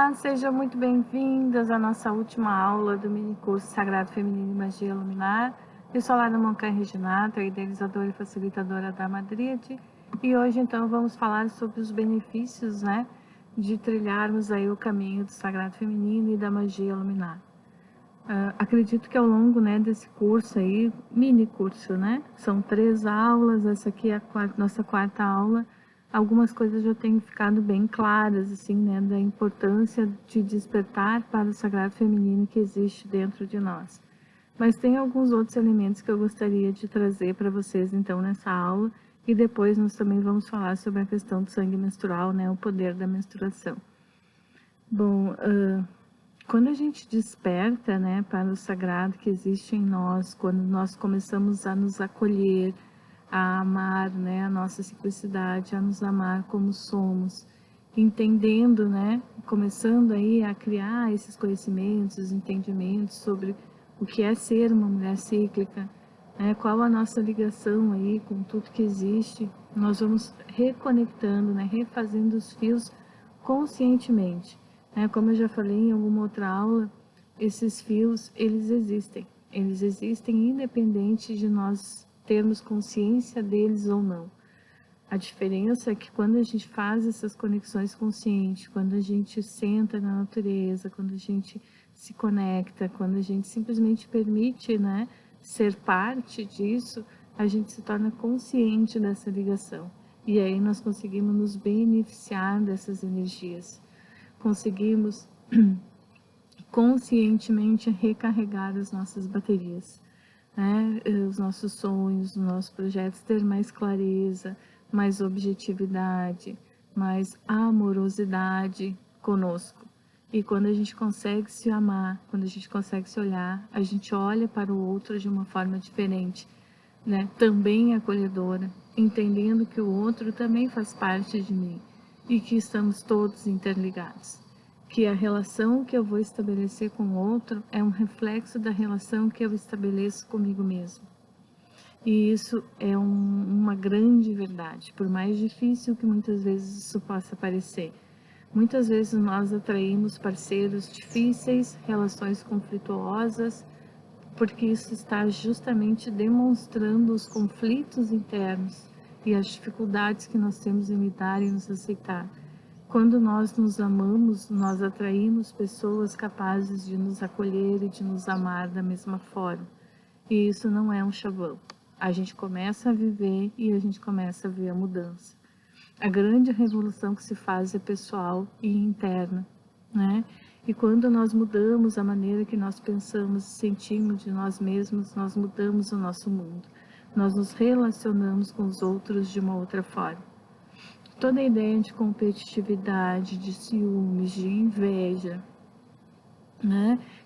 Olá, sejam muito bem-vindas à nossa última aula do mini curso Sagrado Feminino e Magia Luminar. Eu sou a Lara Moncan Reginato, a idealizadora e facilitadora da Madrid, e hoje então vamos falar sobre os benefícios, de trilharmos aí o caminho do Sagrado Feminino e da Magia Luminar. Acredito que ao longo, desse curso aí, mini curso, são 3 aulas, essa aqui é a nossa quarta aula. Algumas coisas já têm ficado bem claras, assim, da importância de despertar para o Sagrado Feminino que existe dentro de nós. Mas tem alguns outros elementos que eu gostaria de trazer para vocês, então, nessa aula, e depois nós também vamos falar sobre a questão do sangue menstrual, o poder da menstruação. Bom, quando a gente desperta, para o sagrado que existe em nós, quando nós começamos a nos acolher, a amar, a nossa simplicidade, a nos amar como somos, entendendo, começando aí a criar esses conhecimentos, entendimentos sobre o que é ser uma mulher cíclica, qual a nossa ligação aí com tudo que existe, nós vamos reconectando, refazendo os fios conscientemente. Como eu já falei em alguma outra aula, esses fios, eles existem independente de nós termos consciência deles ou não. A diferença é que quando a gente faz essas conexões conscientes, quando a gente senta na natureza, quando a gente se conecta, quando a gente simplesmente permite, ser parte disso, a gente se torna consciente dessa ligação. E aí nós conseguimos nos beneficiar dessas energias. Conseguimos conscientemente recarregar as nossas baterias, os nossos sonhos, os nossos projetos, ter mais clareza, mais objetividade, mais amorosidade conosco. E quando a gente consegue se amar, quando a gente consegue se olhar, a gente olha para o outro de uma forma diferente, também acolhedora, entendendo que o outro também faz parte de mim e que estamos todos interligados. Que a relação que eu vou estabelecer com o outro é um reflexo da relação que eu estabeleço comigo mesmo. E isso é uma grande verdade, por mais difícil que muitas vezes isso possa parecer. Muitas vezes nós atraímos parceiros difíceis, relações conflituosas, porque isso está justamente demonstrando os conflitos internos e as dificuldades que nós temos em lidar e nos aceitar. Quando nós nos amamos, nós atraímos pessoas capazes de nos acolher e de nos amar da mesma forma. E isso não é um chavão. A gente começa a viver e a gente começa a ver a mudança. A grande revolução que se faz é pessoal e interna, E quando nós mudamos a maneira que nós pensamos e sentimos de nós mesmos, nós mudamos o nosso mundo. Nós nos relacionamos com os outros de uma outra forma. Toda a ideia de competitividade, de ciúmes, de inveja,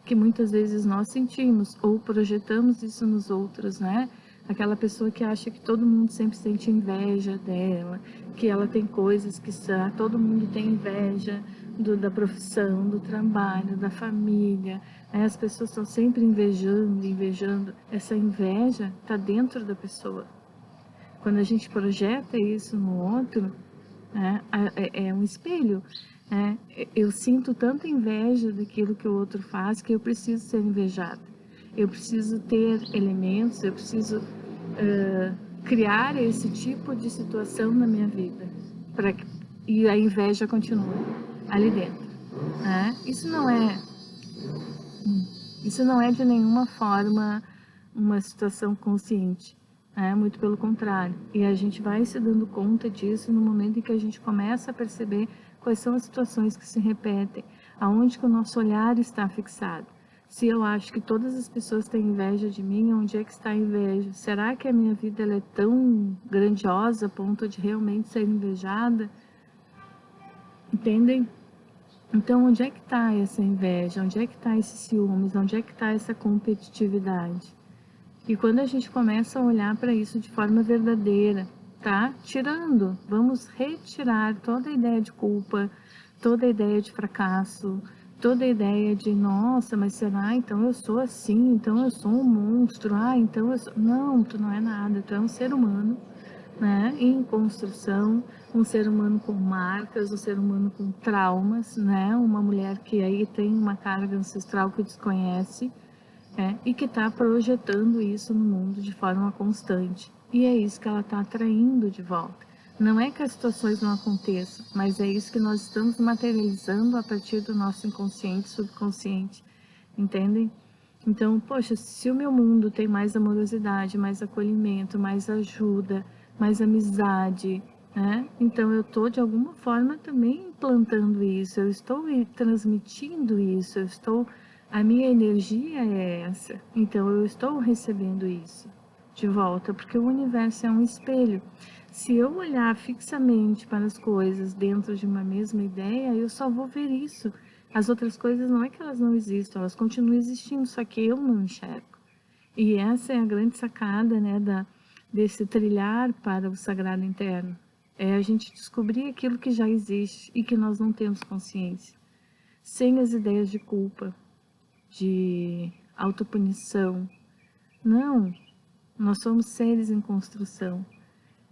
que muitas vezes nós sentimos ou projetamos isso nos outros, Aquela pessoa que acha que todo mundo sempre sente inveja dela, que ela tem coisas que todo mundo tem inveja da profissão, do trabalho, da família, As pessoas estão sempre invejando. Essa inveja está dentro da pessoa. Quando a gente projeta isso no outro, é um espelho. Eu sinto tanta inveja daquilo que o outro faz que eu preciso ser invejada. Eu preciso ter elementos, eu preciso criar esse tipo de situação na minha vida. E a inveja continua ali dentro. Isso não é de nenhuma forma uma situação consciente. Muito pelo contrário. E a gente vai se dando conta disso no momento em que a gente começa a perceber quais são as situações que se repetem, aonde que o nosso olhar está fixado. Se eu acho que todas as pessoas têm inveja de mim, onde é que está a inveja? Será que a minha vida ela é tão grandiosa a ponto de realmente ser invejada? Entendem? Então, onde é que está essa inveja? Onde é que está esses ciúmes? Onde é que está essa competitividade? E quando a gente começa a olhar para isso de forma verdadeira, vamos retirar toda a ideia de culpa, toda a ideia de fracasso, toda a ideia de, nossa, mas será? Então eu sou assim, então eu sou um monstro, então eu sou... Não, tu não é nada, tu é um ser humano, né, em construção, um ser humano com marcas, um ser humano com traumas, né, uma mulher que aí tem uma carga ancestral que desconhece, e que está projetando isso no mundo de forma constante. E é isso que ela está atraindo de volta. Não é que as situações não aconteçam, mas é isso que nós estamos materializando a partir do nosso inconsciente, subconsciente, entendem? Então, poxa, se o meu mundo tem mais amorosidade, mais acolhimento, mais ajuda, mais amizade, né? Então eu estou de alguma forma também implantando isso, eu estou transmitindo isso, a minha energia é essa, então eu estou recebendo isso de volta, porque o universo é um espelho. Se eu olhar fixamente para as coisas dentro de uma mesma ideia, eu só vou ver isso. As outras coisas não é que elas não existam, elas continuam existindo, só que eu não enxergo. E essa é a grande sacada, né, desse trilhar para o sagrado interno. É a gente descobrir aquilo que já existe e que nós não temos consciência. Sem as ideias de culpa, de autopunição. Não, nós somos seres em construção.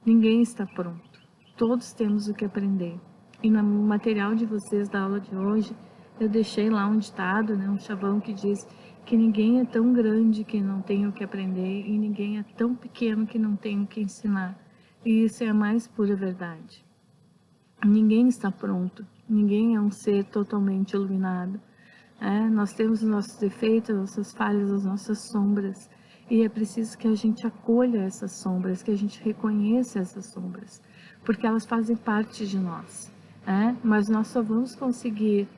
Ninguém está pronto. Todos temos o que aprender. E no material de vocês da aula de hoje, eu deixei lá um ditado, né, um chavão que diz que ninguém é tão grande que não tenha o que aprender e ninguém é tão pequeno que não tenha o que ensinar. E isso é a mais pura verdade. Ninguém está pronto. Ninguém é um ser totalmente iluminado. Nós temos os nossos defeitos, as nossas falhas, as nossas sombras. E é preciso que a gente acolha essas sombras, que a gente reconheça essas sombras, porque elas fazem parte de nós. Mas nós só vamos conseguir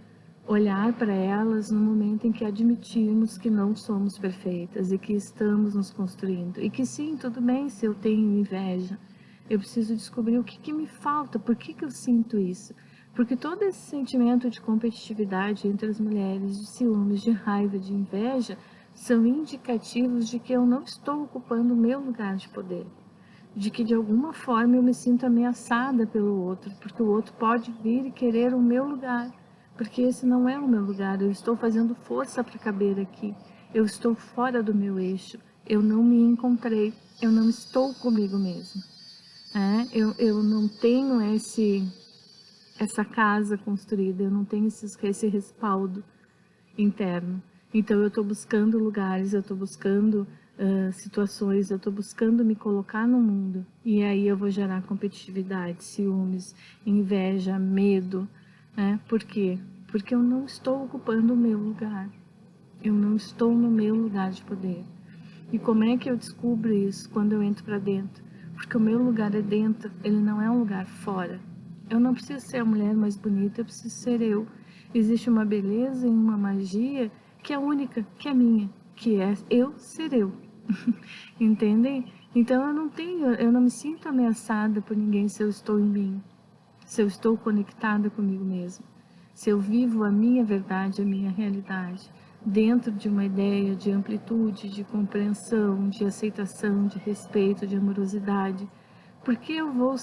olhar para elas no momento em que admitirmos que não somos perfeitas e que estamos nos construindo. E que sim, tudo bem se eu tenho inveja. Eu preciso descobrir o que me falta, por que eu sinto isso. Porque todo esse sentimento de competitividade entre as mulheres, de ciúmes, de raiva, de inveja, são indicativos de que eu não estou ocupando o meu lugar de poder. De que de alguma forma eu me sinto ameaçada pelo outro, porque o outro pode vir e querer o meu lugar. Porque esse não é o meu lugar, eu estou fazendo força para caber aqui. Eu estou fora do meu eixo, eu não me encontrei, eu não estou comigo mesmo. Eu não tenho essa casa construída, eu não tenho esse respaldo interno. Então eu estou buscando lugares, eu estou buscando situações, eu estou buscando me colocar no mundo. E aí eu vou gerar competitividade, ciúmes, inveja, medo. Por quê? Porque eu não estou ocupando o meu lugar. Eu não estou no meu lugar de poder. E como é que eu descubro isso quando eu entro para dentro? Porque o meu lugar é dentro, ele não é um lugar fora. Eu não preciso ser a mulher mais bonita, eu preciso ser eu. Existe uma beleza e uma magia que é única, que é minha, que é eu ser eu. Entendem? Então eu não me sinto ameaçada por ninguém se eu estou em mim, se eu estou conectada comigo mesma, se eu vivo a minha verdade, a minha realidade, dentro de uma ideia de amplitude, de compreensão, de aceitação, de respeito, de amorosidade. Por que eu vou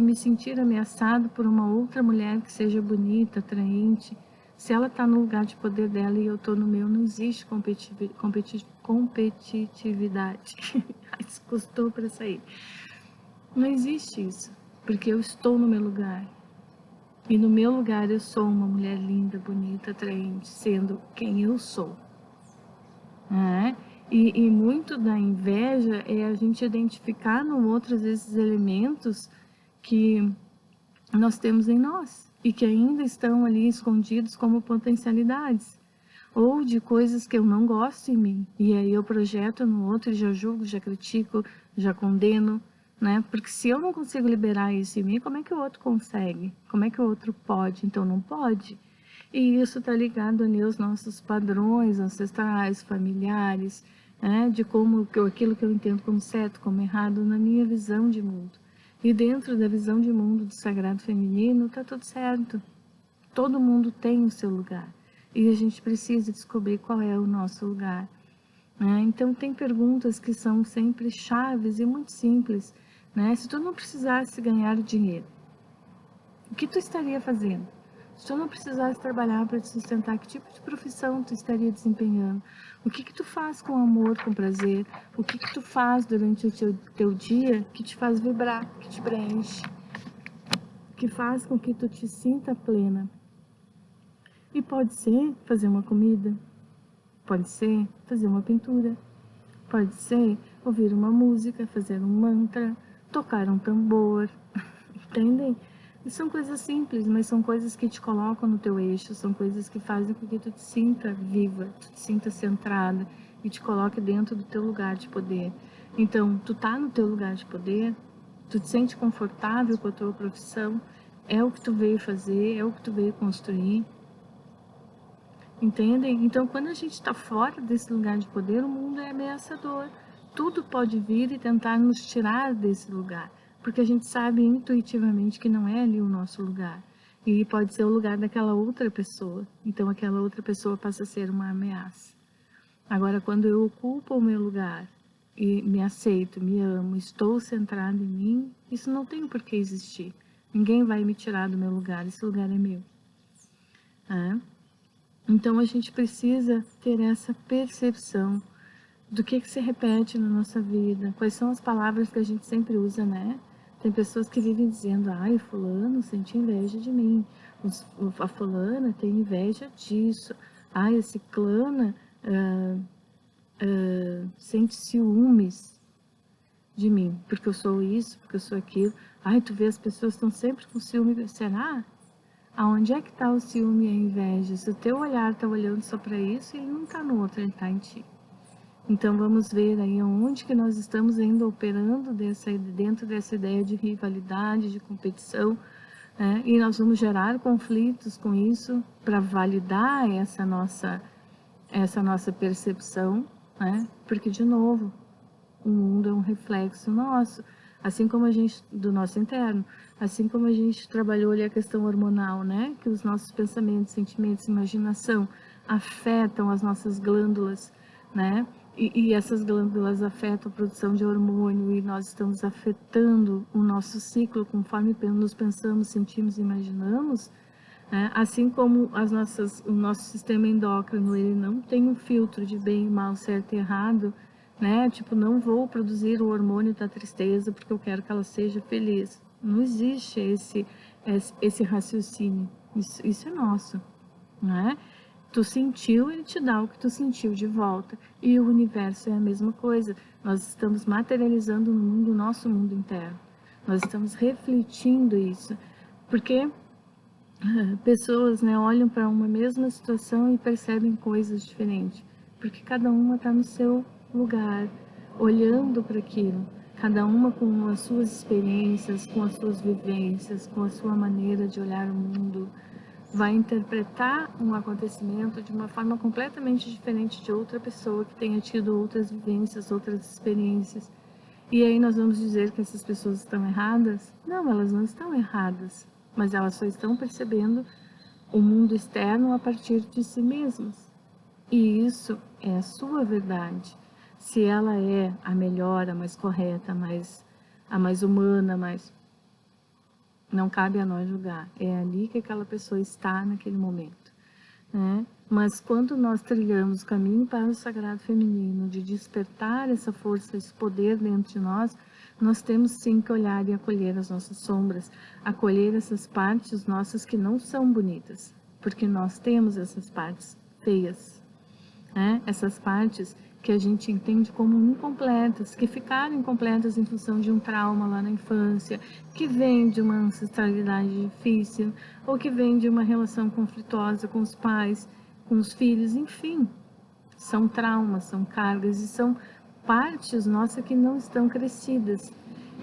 me sentir ameaçado por uma outra mulher que seja bonita, atraente? Se ela está no lugar de poder dela e eu estou no meu, não existe competitividade. Custou para sair. Não existe isso, porque eu estou no meu lugar. E no meu lugar eu sou uma mulher linda, bonita, atraente, sendo quem eu sou. E muito da inveja é a gente identificar no outro esses elementos que nós temos em nós e que ainda estão ali escondidos como potencialidades. Ou de coisas que eu não gosto em mim. E aí eu projeto no outro e já julgo, já critico, já condeno. Porque se eu não consigo liberar isso em mim, como é que o outro consegue? Como é que o outro pode? Então não pode. E isso está ligado ali aos nossos padrões ancestrais, familiares, de como aquilo que eu entendo como certo, como errado, na minha visão de mundo. E dentro da visão de mundo do sagrado feminino, está tudo certo. Todo mundo tem o seu lugar. E a gente precisa descobrir qual é o nosso lugar. Então, tem perguntas que são sempre chaves e muito simples. Se tu não precisasse ganhar dinheiro, o que tu estaria fazendo? Se tu não precisasse trabalhar para te sustentar, que tipo de profissão tu estaria desempenhando? O que que tu faz com amor, com prazer? O que que tu faz durante o teu dia que te faz vibrar, que te preenche, que faz com que tu te sinta plena? E pode ser fazer uma comida, pode ser fazer uma pintura, pode ser ouvir uma música, fazer um mantra, tocar um tambor, entendem? E são coisas simples, mas são coisas que te colocam no teu eixo, são coisas que fazem com que tu te sinta viva, tu te sinta centrada e te coloque dentro do teu lugar de poder. Então, tu tá no teu lugar de poder, tu te sente confortável com a tua profissão, é o que tu veio fazer, é o que tu veio construir, entendem? Então, quando a gente está fora desse lugar de poder, o mundo é ameaçador. Tudo pode vir e tentar nos tirar desse lugar, porque a gente sabe intuitivamente que não é ali o nosso lugar. E pode ser o lugar daquela outra pessoa. Então, aquela outra pessoa passa a ser uma ameaça. Agora, quando eu ocupo o meu lugar e me aceito, me amo, estou centrado em mim, isso não tem por que existir. Ninguém vai me tirar do meu lugar, esse lugar é meu. Então, a gente precisa ter essa percepção do que se repete na nossa vida, quais são as palavras que a gente sempre usa, né? Tem pessoas que vivem dizendo, ai, fulano sente inveja de mim, a fulana tem inveja disso, ai, esse clã sente ciúmes de mim, porque eu sou isso, porque eu sou aquilo. Ai, tu vê, as pessoas estão sempre com ciúme, será? Aonde é que está o ciúme e a inveja? Se o teu olhar está olhando só para isso, ele não está no outro, ele está em ti. Então vamos ver aí onde que nós estamos ainda operando dentro dessa ideia de rivalidade, de competição, né? E nós vamos gerar conflitos com isso para validar essa nossa percepção, né? Porque, de novo, o mundo é um reflexo nosso, assim como a gente, do nosso interno, assim como a gente trabalhou ali a questão hormonal, né? Que os nossos pensamentos, sentimentos, imaginação afetam as nossas glândulas, né? E essas glândulas afetam a produção de hormônio e nós estamos afetando o nosso ciclo conforme nos pensamos, sentimos e imaginamos, né? Assim como o nosso sistema endócrino, ele não tem um filtro de bem e mal, certo e errado, né? Tipo, não vou produzir o hormônio da tristeza porque eu quero que ela seja feliz. Não existe esse raciocínio. Isso é nosso, né? Tu sentiu, ele te dá o que tu sentiu de volta. E o universo é a mesma coisa. Nós estamos materializando no mundo o nosso mundo interno. Nós estamos refletindo isso. Porque pessoas, né, olham para uma mesma situação e percebem coisas diferentes. Porque cada uma está no seu lugar, olhando para aquilo. Cada uma com as suas experiências, com as suas vivências, com a sua maneira de olhar o mundo, vai interpretar um acontecimento de uma forma completamente diferente de outra pessoa que tenha tido outras vivências, outras experiências. E aí nós vamos dizer que essas pessoas estão erradas? Não, elas não estão erradas, mas elas só estão percebendo o mundo externo a partir de si mesmas. E isso é a sua verdade. Se ela é a melhor, a mais correta, a mais humana, não cabe a nós julgar. É ali que aquela pessoa está naquele momento, né? Mas quando nós trilhamos o caminho para o sagrado feminino, de despertar essa força, esse poder dentro de nós, nós temos sim que olhar e acolher as nossas sombras, acolher essas partes nossas que não são bonitas, porque nós temos essas partes feias, né? Essas partes que a gente entende como incompletas, que ficaram incompletas em função de um trauma lá na infância, que vem de uma ancestralidade difícil, ou que vem de uma relação conflituosa com os pais, com os filhos, enfim. São traumas, são cargas e são partes nossas que não estão crescidas.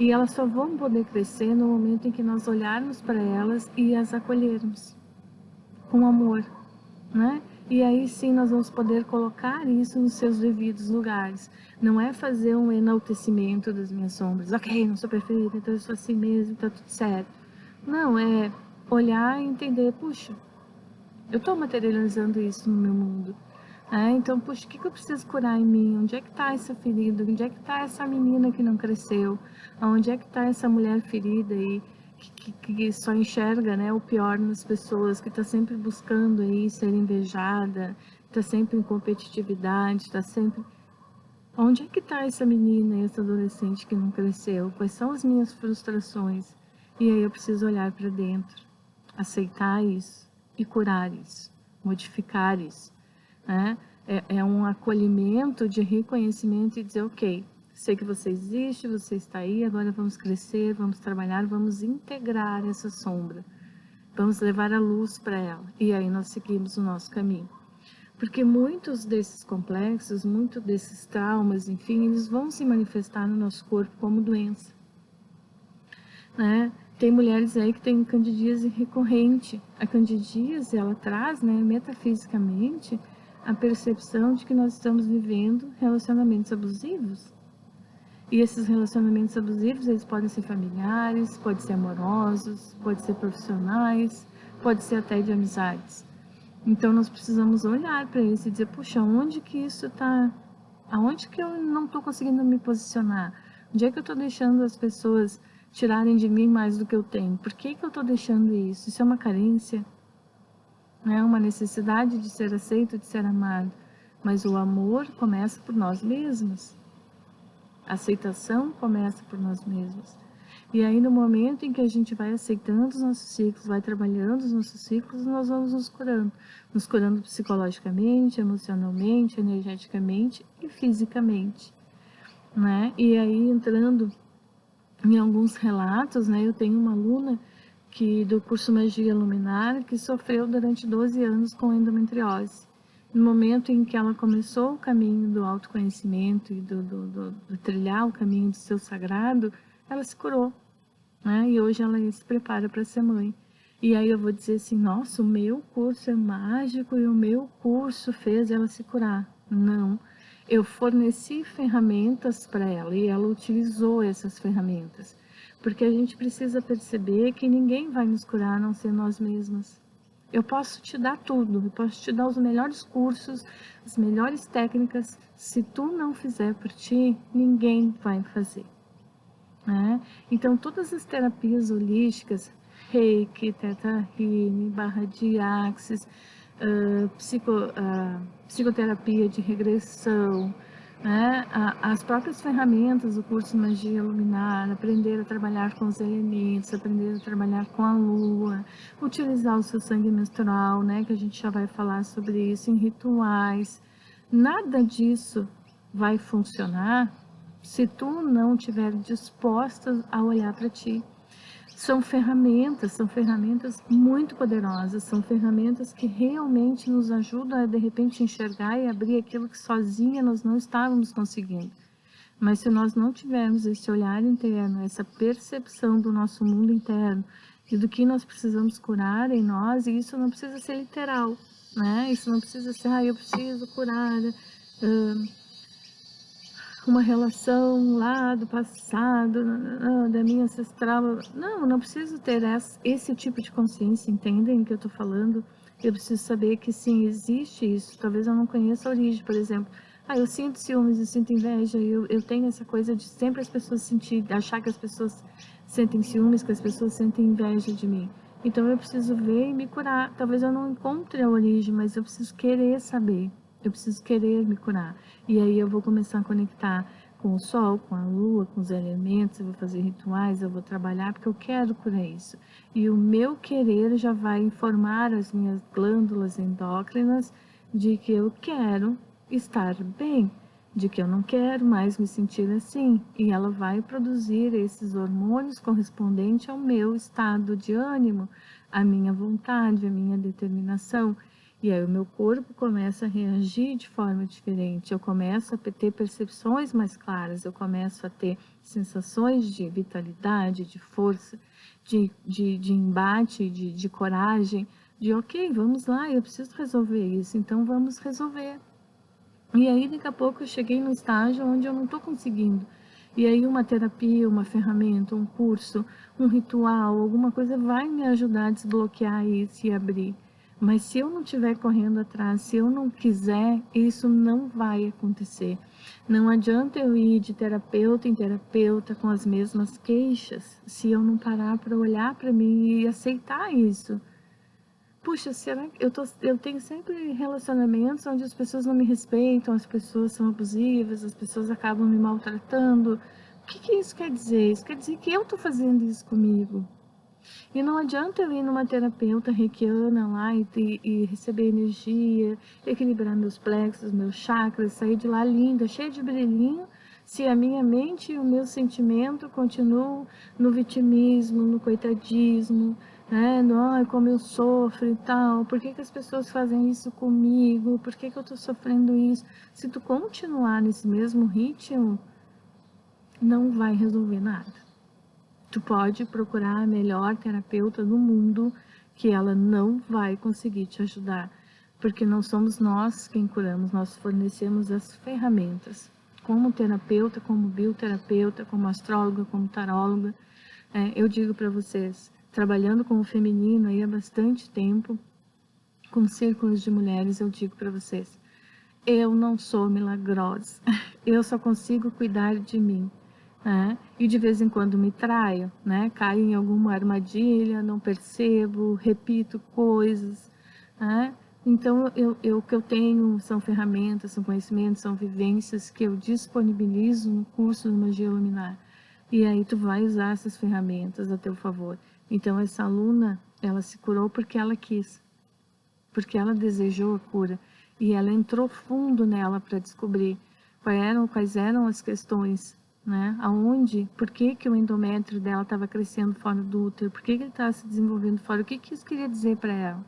E elas só vão poder crescer no momento em que nós olharmos para elas e as acolhermos com amor, né? E aí sim nós vamos poder colocar isso nos seus devidos lugares. Não é fazer um enaltecimento das minhas sombras. Ok, não sou perfeita, então eu sou assim mesmo, tá tudo certo. Não, é olhar e entender, puxa, eu estou materializando isso no meu mundo. Então, puxa, o que eu preciso curar em mim? Onde é que está essa ferida? Onde é que está essa menina que não cresceu? Onde é que está essa mulher ferida aí que só enxerga, né, o pior nas pessoas, que está sempre buscando aí ser invejada, está sempre em competitividade, está sempre... Onde é que está essa menina, essa adolescente que não cresceu? Quais são as minhas frustrações? E aí eu preciso olhar para dentro, aceitar isso e curar isso, modificar isso, né? É um acolhimento de reconhecimento e dizer, ok, sei que você existe, você está aí, agora vamos crescer, vamos trabalhar, vamos integrar essa sombra, vamos levar a luz para ela. E aí nós seguimos o nosso caminho. Porque muitos desses complexos, muitos desses traumas, enfim, eles vão se manifestar no nosso corpo como doença, né? Tem mulheres aí que têm candidíase recorrente. A candidíase, ela traz, né, metafisicamente, a percepção de que nós estamos vivendo relacionamentos abusivos. E esses relacionamentos abusivos, eles podem ser familiares, podem ser amorosos, podem ser profissionais, podem ser até de amizades. Então nós precisamos olhar para isso e dizer, puxa, onde que isso está? Aonde que eu não estou conseguindo me posicionar? Onde é que eu estou deixando as pessoas tirarem de mim mais do que eu tenho? Por que que eu estou deixando isso? Isso é uma carência, né? Uma necessidade de ser aceito, de ser amado. Mas o amor começa por nós mesmos. A aceitação começa por nós mesmos. E aí, no momento em que a gente vai aceitando os nossos ciclos, vai trabalhando os nossos ciclos, nós vamos nos curando psicologicamente, emocionalmente, energeticamente e fisicamente, né? E aí, entrando em alguns relatos, né? Eu tenho uma aluna que do curso Magia Luminar que sofreu durante 12 anos com endometriose. No momento em que ela começou o caminho do autoconhecimento e do trilhar o caminho do seu sagrado, ela se curou, né? E hoje ela se prepara para ser mãe. E aí eu vou dizer assim, nossa, o meu curso é mágico e o meu curso fez ela se curar. Não, eu forneci ferramentas para ela e ela utilizou essas ferramentas. Porque a gente precisa perceber que ninguém vai nos curar a não ser nós mesmas. Eu posso te dar tudo, eu posso te dar os melhores cursos, as melhores técnicas. Se tu não fizer por ti, ninguém vai fazer, né? Então, todas as terapias holísticas, Reiki, Theta Healing, barra de Axis, psicoterapia de regressão, né? As próprias ferramentas do curso Magia Luminar, aprender a trabalhar com os elementos, aprender a trabalhar com a lua, utilizar o seu sangue menstrual, né? Que a gente já vai falar sobre isso, em rituais. Nada disso vai funcionar se tu não estiver disposta a olhar para ti. São ferramentas muito poderosas, são ferramentas que realmente nos ajudam a, de repente, enxergar e abrir aquilo que sozinha nós não estávamos conseguindo. Mas se nós não tivermos esse olhar interno, essa percepção do nosso mundo interno e do que nós precisamos curar em nós, e isso não precisa ser literal, né? Isso não precisa ser, eu preciso curar uma relação lá do passado, da minha ancestral. Não, não preciso ter esse tipo de consciência, entendem o que eu estou falando? Eu preciso saber que sim, existe isso. Talvez eu não conheça a origem, por exemplo. Eu sinto ciúmes, eu sinto inveja, eu tenho essa coisa de sempre as pessoas achar que as pessoas sentem ciúmes, que as pessoas sentem inveja de mim. Então eu preciso ver e me curar. Talvez eu não encontre a origem, mas eu preciso querer saber. Eu preciso querer me curar. E aí eu vou começar a conectar com o sol, com a lua, com os elementos, eu vou fazer rituais, eu vou trabalhar, porque eu quero curar isso. E o meu querer já vai informar as minhas glândulas endócrinas de que eu quero estar bem, de que eu não quero mais me sentir assim. E ela vai produzir esses hormônios correspondentes ao meu estado de ânimo, à minha vontade, à minha determinação. E aí o meu corpo começa a reagir de forma diferente, eu começo a ter percepções mais claras, eu começo a ter sensações de vitalidade, de força, de embate, de coragem, de ok, vamos lá, eu preciso resolver isso, então vamos resolver. E aí daqui a pouco eu cheguei num estágio onde eu não estou conseguindo. E aí uma terapia, uma ferramenta, um curso, um ritual, alguma coisa vai me ajudar a desbloquear isso e abrir. Mas se eu não estiver correndo atrás, se eu não quiser, isso não vai acontecer. Não adianta eu ir de terapeuta em terapeuta com as mesmas queixas, se eu não parar para olhar para mim e aceitar isso. Puxa, será que eu tenho sempre relacionamentos onde as pessoas não me respeitam, as pessoas são abusivas, as pessoas acabam me maltratando. O que isso quer dizer? Isso quer dizer que eu estou fazendo isso comigo. E não adianta eu ir numa terapeuta reikiana lá e receber energia, equilibrar meus plexos, meus chakras, sair de lá linda, cheia de brilhinho, se a minha mente e o meu sentimento continuam no vitimismo, no coitadismo, né? No, ai, como eu sofro e tal, por que as pessoas fazem isso comigo, por que eu estou sofrendo isso? Se tu continuar nesse mesmo ritmo, não vai resolver nada. Tu pode procurar a melhor terapeuta do mundo, que ela não vai conseguir te ajudar, porque não somos nós quem curamos, nós fornecemos as ferramentas. Como terapeuta, como bioterapeuta, como astróloga, como taróloga, eu digo para vocês, trabalhando com o feminino aí há bastante tempo, com círculos de mulheres, eu digo para vocês, eu não sou milagrosa, eu só consigo cuidar de mim. Né? E de vez em quando me traio, né? Caio em alguma armadilha, não percebo, repito coisas, né? Então, o que eu tenho são ferramentas, são conhecimentos, são vivências que eu disponibilizo no curso do Magia Luminar. E aí tu vai usar essas ferramentas a teu favor. Então, essa aluna, ela se curou porque ela quis, porque ela desejou a cura. E ela entrou fundo nela para descobrir quais eram as questões, né? Aonde, por que o endométrio dela estava crescendo fora do útero, por que ele estava se desenvolvendo fora, o que isso queria dizer para ela?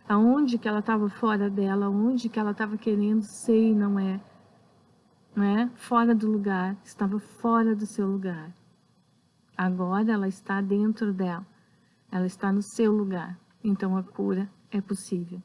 Aonde que ela estava fora dela, aonde que ela estava querendo ser e não é, né? Fora do lugar, estava fora do seu lugar. Agora ela está dentro dela, ela está no seu lugar, então a cura é possível.